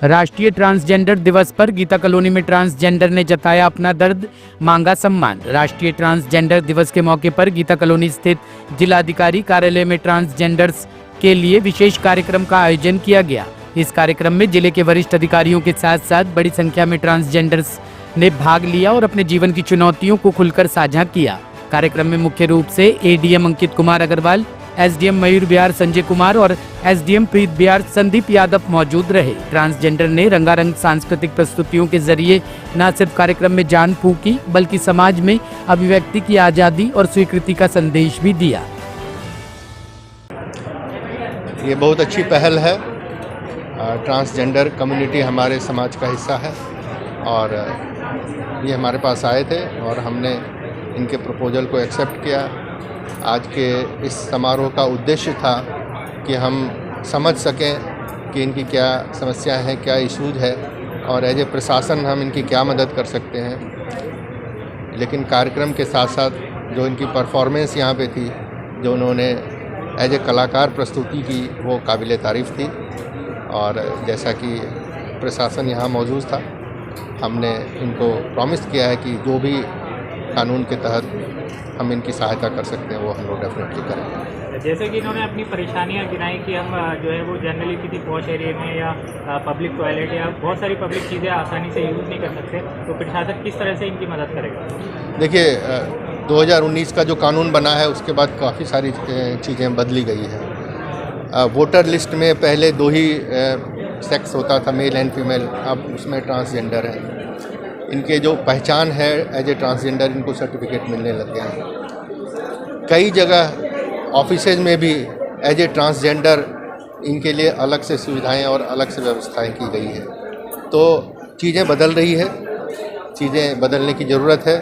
राष्ट्रीय ट्रांसजेंडर दिवस पर गीता कॉलोनी में ट्रांसजेंडर ने जताया अपना दर्द, मांगा सम्मान। राष्ट्रीय ट्रांसजेंडर दिवस के मौके पर गीता कॉलोनी स्थित जिलाधिकारी कार्यालय में ट्रांसजेंडर्स के लिए विशेष कार्यक्रम का आयोजन किया गया। इस कार्यक्रम में जिले के वरिष्ठ अधिकारियों के साथ साथ बड़ी संख्या में ट्रांसजेंडर्स ने भाग लिया और अपने जीवन की चुनौतियों को खुलकर साझा किया। कार्यक्रम में मुख्य रूप से एडीएम अंकित कुमार अग्रवाल, एसडीएम मयूर बिहार संजय कुमार और एसडीएम प्रीत बिहार संदीप यादव मौजूद रहे। ट्रांसजेंडर ने रंगारंग सांस्कृतिक प्रस्तुतियों के जरिए न सिर्फ कार्यक्रम में जान फूंकी बल्कि समाज में अभिव्यक्ति की आज़ादी और स्वीकृति का संदेश भी दिया। ये बहुत अच्छी पहल है। ट्रांसजेंडर कम्युनिटी हमारे समाज का हिस्सा है और ये हमारे पास आए थे और हमने इनके प्रपोजल को एक्सेप्ट किया। आज के इस समारोह का उद्देश्य था कि हम समझ सकें कि इनकी क्या समस्या है, क्या इश्यूज है और एज ए प्रशासन हम इनकी क्या मदद कर सकते हैं। लेकिन कार्यक्रम के साथ साथ जो इनकी परफॉर्मेंस यहाँ पे थी, जो उन्होंने एज ए कलाकार प्रस्तुति की, वो काबिल तारीफ़ थी। और जैसा कि प्रशासन यहाँ मौजूद था, हमने इनको प्रॉमिस किया है कि जो भी कानून के तहत हम इनकी सहायता कर सकते हैं वो हम लोग डेफिनेटली करेंगे। जैसे कि इन्होंने अपनी परेशानियां गिनाई कि हम जो है वो जनरली किसी पॉश एरिया में या पब्लिक टॉयलेट या बहुत सारी पब्लिक चीज़ें आसानी से यूज़ नहीं कर सकते, तो प्रशासन किस तरह से इनकी मदद करेगा? देखिए, 2019 का जो कानून बना है उसके बाद काफ़ी सारी चीज़ें बदली गई है। वोटर लिस्ट में पहले 2 ही सेक्स होता था, मेल एंड फीमेल, अब उसमें ट्रांसजेंडर है। इनके जो पहचान है एज ए ट्रांसजेंडर, इनको सर्टिफिकेट मिलने लग गया है। कई जगह ऑफिसेज में भी एज ए ट्रांसजेंडर इनके लिए अलग से सुविधाएं और अलग से व्यवस्थाएं की गई है। तो चीज़ें बदल रही है, चीज़ें बदलने की ज़रूरत है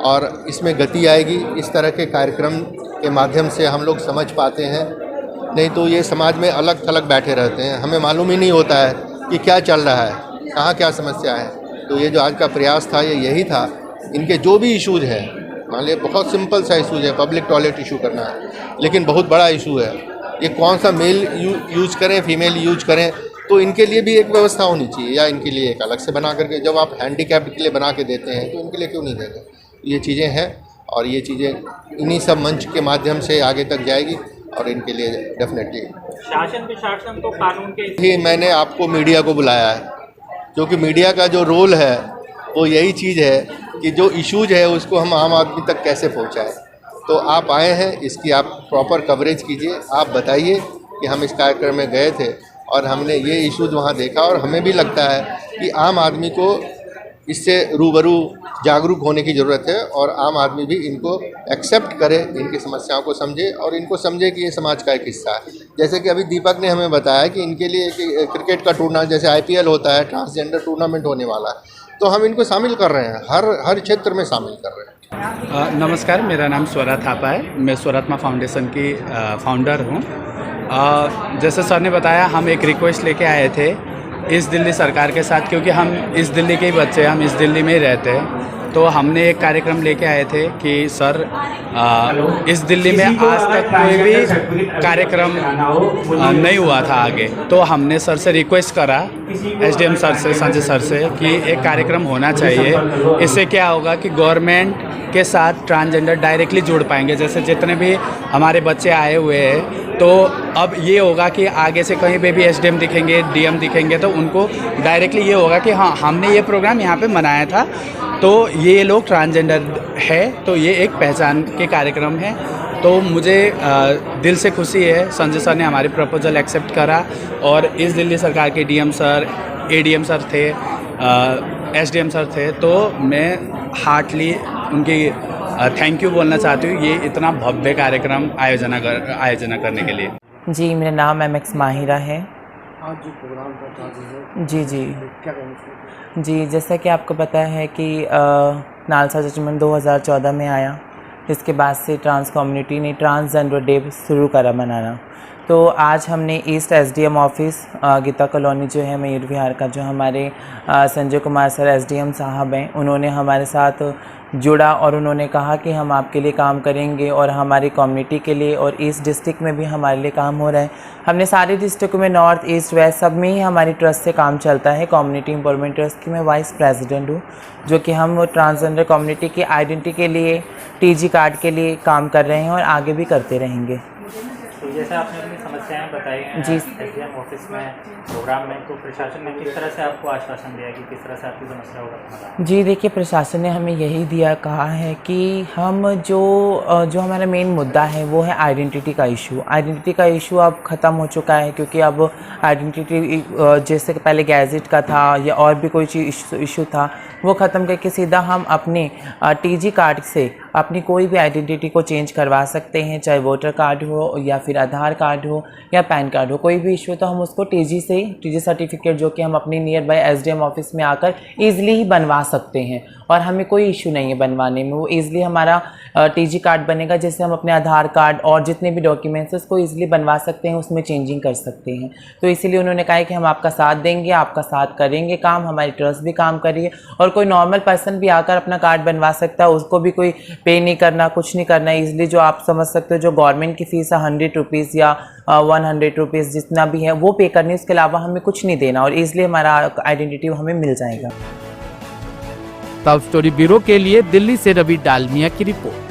और इसमें गति आएगी। इस तरह के कार्यक्रम के माध्यम से हम लोग समझ पाते हैं, नहीं तो ये समाज में अलग थलग बैठे रहते हैं, हमें मालूम ही नहीं होता है कि क्या चल रहा है, कहाँ क्या समस्या है। तो ये जो आज का प्रयास था ये यही था, इनके जो भी इश्यूज है, मान लीजिए बहुत सिंपल सा इशूज है, पब्लिक टॉयलेट इशू करना है, लेकिन बहुत बड़ा इशू है, ये कौन सा मेल यूज करें फीमेल यूज करें, तो इनके लिए भी एक व्यवस्था होनी चाहिए या इनके लिए एक अलग से बना करके, जब आप हैंडीकैप्ड के लिए बना के देते हैं तो इनके लिए क्यों नहीं देंगे। ये चीज़ें हैं और ये चीज़ें इन्हीं सब मंच के माध्यम से आगे तक जाएगी और इनके लिए डेफिनेटली शासन प्रशासन तो कानून के ही मैंने आपको मीडिया को बुलाया है, क्योंकि मीडिया का जो रोल है वो यही चीज़ है कि जो इश्यूज है उसको हम आम आदमी तक कैसे पहुंचाएं। तो आप आए हैं, इसकी आप प्रॉपर कवरेज कीजिए। आप बताइए कि हम इस कार्यक्रम में गए थे और हमने ये इश्यूज वहाँ देखा और हमें भी लगता है कि आम आदमी को इससे रूबरू जागरूक होने की ज़रूरत है और आम आदमी भी इनको एक्सेप्ट करे, इनकी समस्याओं को समझे और इनको समझे कि ये समाज का एक हिस्सा है। जैसे कि अभी दीपक ने हमें बताया कि इनके लिए क्रिकेट का टूर्नामेंट जैसे IPL होता है, ट्रांसजेंडर टूर्नामेंट होने वाला है, तो हम इनको शामिल कर रहे हैं, हर क्षेत्र में शामिल कर रहे हैं। नमस्कार, मेरा नाम स्वरा थापा है। मैं स्वरात्मा फाउंडेशन की फाउंडर हूँ। जैसे सर ने बताया, हम एक रिक्वेस्ट लेके आए थे इस दिल्ली सरकार के साथ, क्योंकि हम इस दिल्ली के ही बच्चे, हम इस दिल्ली में ही रहते हैं। तो हमने एक कार्यक्रम लेके आए थे कि सर इस दिल्ली में आज तक कोई भी कार्यक्रम नहीं हुआ था आगे, तो हमने सर से रिक्वेस्ट करा, SDM सर से, संजय सर से, कि एक कार्यक्रम होना चाहिए। इससे क्या होगा कि गवर्नमेंट के साथ ट्रांसजेंडर डायरेक्टली जुड़ पाएंगे। जैसे जितने भी हमारे बच्चे आए हुए हैं, तो अब ये होगा कि आगे से कहीं पे भी SDM दिखेंगे, DM दिखेंगे, तो उनको डायरेक्टली ये होगा कि हाँ, हमने ये प्रोग्राम यहाँ पे मनाया था, तो ये लोग ट्रांसजेंडर है, तो ये एक पहचान के कार्यक्रम है। तो मुझे दिल से खुशी है, संजय सर ने हमारी प्रपोजल एक्सेप्ट करा और इस दिल्ली सरकार के DM सर, ADM सर थे, SDM सर थे, तो मैं हार्टली उनकी थैंक यू बोलना चाहती हूँ ये इतना भव्य कार्यक्रम आयोजना करने के लिए। जी, मेरा नाम MX माहिरा है। आज जो प्रोग्राम था जी क्या कहना जी, जैसा कि आपको पता है कि नालसा जजमेंट 2014 में आया, जिसके बाद से ट्रांस कम्युनिटी ने ट्रांसजेंडर डे शुरू करा मनाना। तो आज हमने east SDM office Geeta colony जो है मयूर विहार का, जो हमारे संजय कुमार सर एसडीएम साहब हैं, उन्होंने हमारे साथ जुड़ा और उन्होंने कहा कि हम आपके लिए काम करेंगे और हमारी कम्युनिटी के लिए, और ईस्ट डिस्ट्रिक्ट में भी हमारे लिए काम हो रहा है। हमने सारे डिस्ट्रिक्ट में, नॉर्थ ईस्ट वेस्ट सब में ही हमारी ट्रस्ट से काम चलता है। कम्युनिटी एम्पावरमेंट ट्रस्ट की मैं वाइस प्रेसिडेंट हूँ, जो कि हम ट्रांसजेंडर कम्युनिटी की आइडेंटिटी के लिए, टीजी कार्ड के लिए काम कर रहे हैं और आगे भी करते रहेंगे। तो जैसे आपने अपनी समस्याएं बताई हैं जी। एसडीएम ऑफिस में, प्रोग्राम में, तो प्रशासन ने किस तरह से आपको आश्वासन दिया कि किस तरह से आपकी समस्या होगा समाधान? जी देखिए, प्रशासन ने हमें यही दिया, कहा है कि हम जो हमारा मेन मुद्दा है वो है आइडेंटिटी का इशू। आइडेंटिटी का इशू अब ख़त्म हो चुका है, क्योंकि अब आइडेंटिटी जैसे कि पहले गैजेट का था या और भी कोई चीज़ इशू था, वो ख़त्म करके सीधा हम अपने टीजी कार्ड से अपनी कोई भी आइडेंटिटी को चेंज करवा सकते हैं, चाहे वोटर कार्ड हो या फिर आधार कार्ड हो या पैन कार्ड हो। कोई भी इशू तो हम उसको टीजी सर्टिफिकेट जो कि हम अपनी नियर बाय एसडीएम ऑफिस में आकर ईजिली ही बनवा सकते हैं, और हमें कोई इशू नहीं है बनवाने में। वो ईजिली हमारा टीजी कार्ड बनेगा, जिससे हम अपने आधार कार्ड और जितने भी डॉक्यूमेंट्स उसको ईजिली बनवा सकते हैं, उसमें चेंजिंग कर सकते हैं। तो इसीलिए उन्होंने कहा है कि हम आपका साथ देंगे, आपका साथ करेंगे काम, हमारी ट्रस्ट भी काम करिए, और कोई नॉर्मल पर्सन भी आकर अपना कार्ड बनवा सकता है, उसको भी कोई पे नहीं करना, कुछ नहीं करना। ईजिली जो आप समझ सकते हो, जो गवर्नमेंट की फ़ीस है 100 रुपीज़ या 100 रुपीज़ जितना भी है वो पे करनी, उसके अलावा हमें कुछ नहीं देना, और ईजिली हमारा आइडेंटिटी हमें मिल जाएगा। साउथ स्टोरी ब्यूरो के लिए दिल्ली से रवि डालमिया की रिपोर्ट।